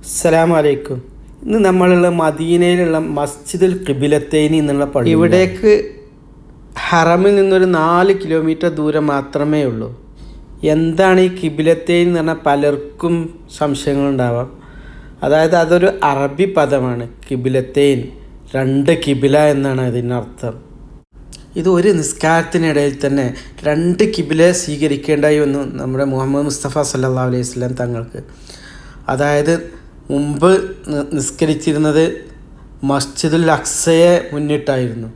അസ്സലാമു അലൈക്കും. ഇന്ന് നമ്മളുള്ള മദീനയിലുള്ള മസ്ജിദുൽ ഖിബിലത്തൈനി എന്നുള്ള പള്ളി. ഇവിടേക്ക് ഹറമിൽ നിന്നൊരു 4 കിലോമീറ്റർ ദൂരം മാത്രമേ ഉള്ളൂ. എന്താണ് ഈ ഖിബിലത്തൈൻ എന്ന് പറഞ്ഞാൽ പലർക്കും സംശയങ്ങളുണ്ടാവാം. അതായത് അതൊരു അറബി പദമാണ്. ഖിബിലത്തൈൻ, 2 കിബില എന്നാണ് അതിനർത്ഥം. ഇത് ഒരു നിസ്കാരത്തിനിടയിൽ തന്നെ 2 കിബില സ്വീകരിക്കേണ്ടായി വന്നു നമ്മുടെ മുഹമ്മദ് മുസ്തഫ സല്ലല്ലാഹു അലൈഹി വസല്ലം തങ്ങൾക്ക്. അതായത് മുമ്പ് നിസ്കരിച്ചിരുന്നത് മസ്ജിദുൽ അക്സയെ മുന്നിട്ടായിരുന്നു.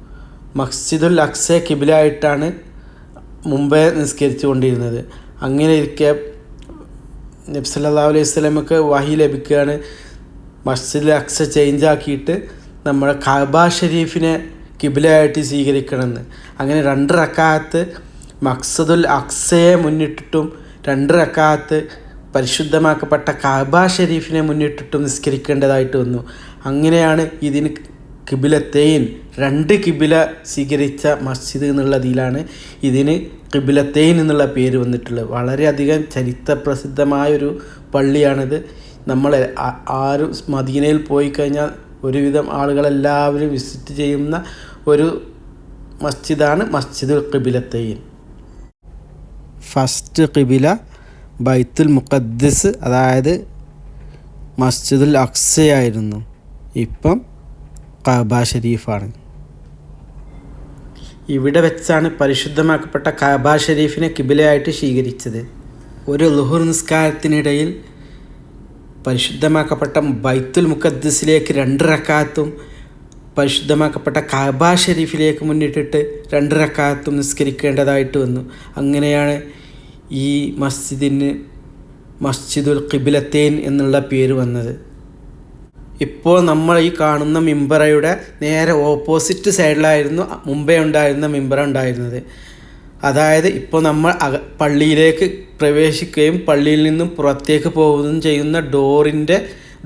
മസ്ജിദുൽ അക്സയെ കിബിലായിട്ടാണ് മുമ്പേ നിസ്കരിച്ചു കൊണ്ടിരുന്നത്. അങ്ങനെ ഇരിക്കെ നബി സല്ലല്ലാഹു അലൈഹി വസല്ലമക്ക് വഹി ലഭിക്കുകയാണ്, മസ്ജിദുൽ അക്സ ചേഞ്ചാക്കിയിട്ട് നമ്മുടെ കഅബ ഷരീഫിനെ കിബിലയായിട്ട് സ്വീകരിക്കണമെന്ന്. അങ്ങനെ 2 റക്അത്ത് മസ്ജിദുൽ അക്സയെ മുന്നിട്ടിട്ടും 2 റക്അത്ത് പരിശുദ്ധമാക്കപ്പെട്ട കഅബ ഷരീഫിനെ മുന്നിട്ടിട്ടും നിസ്കരിക്കേണ്ടതായിട്ട് വന്നു. അങ്ങനെയാണ് ഇതിന് ഖിബിലത്തൈൻ, 2 കിബില സ്വീകരിച്ച മസ്ജിദ് എന്നുള്ളതിലാണ് ഇതിന് ഖിബിലത്തൈൻ എന്നുള്ള പേര് വന്നിട്ടുള്ളത്. വളരെയധികം ചരിത്രപ്രസിദ്ധമായൊരു പള്ളിയാണിത്. നമ്മൾ ആരും മദീനയിൽ പോയി കഴിഞ്ഞാൽ ഒരുവിധം ആളുകളെല്ലാവരും വിസിറ്റ് ചെയ്യുന്ന ഒരു മസ്ജിദാണ് മസ്ജിദുൽ ഖിബിലത്തൈൻ. ഫസ്റ്റ് ഖിബില ബൈത്തുൽ മുഖദ്ദിസ്, അതായത് മസ്ജിദുൽ അക്സയായിരുന്നു. ഇപ്പം കഅബ ഷരീഫാണ്. ഇവിടെ വെച്ചാണ് പരിശുദ്ധമാക്കപ്പെട്ട കഅബ ഷരീഫിനെ കിബിലയായിട്ട് സ്വീകരിച്ചത്. ഒരു ളുഹുർ നിസ്കാരത്തിനിടയിൽ പരിശുദ്ധമാക്കപ്പെട്ട ബൈത്തുൽ മുഖദ്ദിസിലേക്ക് 2 റക്അത്തും പരിശുദ്ധമാക്കപ്പെട്ട കഅബ ഷരീഫിലേക്ക് മുന്നിട്ടിട്ട് 2 റക്അത്തും നിസ്കരിക്കേണ്ടതായിട്ട് വന്നു. അങ്ങനെയാണ് ഈ മസ്ജിദിന് മസ്ജിദുൽ ഖിബിലത്തൈൻ എന്നുള്ള പേര് വന്നത്. ഇപ്പോൾ നമ്മൾ ഈ കാണുന്ന മിമ്പറയുടെ നേരെ ഓപ്പോസിറ്റ് സൈഡിലായിരുന്നു മുമ്പേ ഉണ്ടായിരുന്ന മിമ്പറ ഉണ്ടായിരുന്നത്. അതായത് ഇപ്പോൾ നമ്മൾ പള്ളിയിലേക്ക് പ്രവേശിക്കുകയും പള്ളിയിൽ നിന്നും പുറത്തേക്ക് പോവുകയും ചെയ്യുന്ന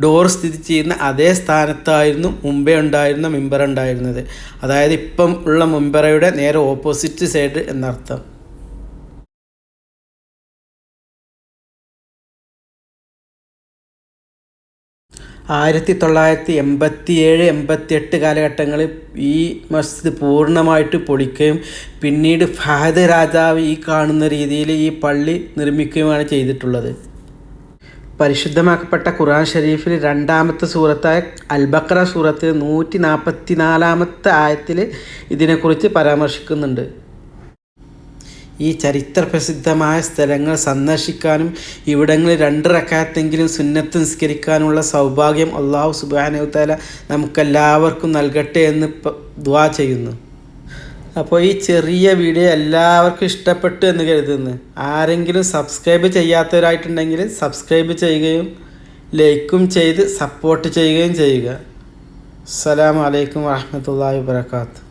ഡോർ സ്ഥിതി ചെയ്യുന്ന അതേ സ്ഥാനത്തായിരുന്നു മുമ്പേ ഉണ്ടായിരുന്ന മിമ്പറ ഉണ്ടായിരുന്നത്. അതായത് ഇപ്പം ഉള്ള മിമ്പറയുടെ നേരെ ഓപ്പോസിറ്റ് സൈഡ് എന്നർത്ഥം. 1987-88 കാലഘട്ടങ്ങളിൽ ഈ മസ്ജിദ് പൂർണ്ണമായിട്ട് പൊളിക്കുകയും പിന്നീട് ഫഹദ് രാജാവ് ഈ കാണുന്ന രീതിയിൽ ഈ പള്ളി നിർമ്മിക്കുകയുമാണ് ചെയ്തിട്ടുള്ളത്. പരിശുദ്ധമാക്കപ്പെട്ട ഖുർആൻ ഷരീഫിൽ 2ാമത്തെ സൂറത്തായ അൽ ബഖറ സൂറത്തിൽ 144-ാമത്തെ ആയത്തിൽ ഇതിനെക്കുറിച്ച് പരാമർശിക്കുന്നുണ്ട്. ഈ ചരിത്രപ്രസിദ്ധമായ സ്ഥലങ്ങൾ സന്ദർശിക്കാനും ഇവിടങ്ങളിൽ 2 റക്അത്തെങ്കിലും സുന്നത്ത് നിസ്കരിക്കാനുള്ള സൗഭാഗ്യം അല്ലാഹു സുബ്ഹാനഹു വ തആല നമുക്കെല്ലാവർക്കും നൽകട്ടെ എന്ന് ദുആ ചെയ്യുന്നു. അപ്പോൾ ഈ ചെറിയ വീഡിയോ എല്ലാവർക്കും ഇഷ്ടപ്പെട്ടു എന്ന് കരുതുന്നു. ആരെങ്കിലും സബ്സ്ക്രൈബ് ചെയ്യാത്തവരായിട്ടുണ്ടെങ്കിൽ സബ്സ്ക്രൈബ് ചെയ്യുകയും ലൈക്കും ചെയ്ത് സപ്പോർട്ട് ചെയ്യുകയും ചെയ്യുക. അസ്സലാമു അലൈക്കും വറഹ്മത്തുള്ളാഹി വബറകാതുഹു.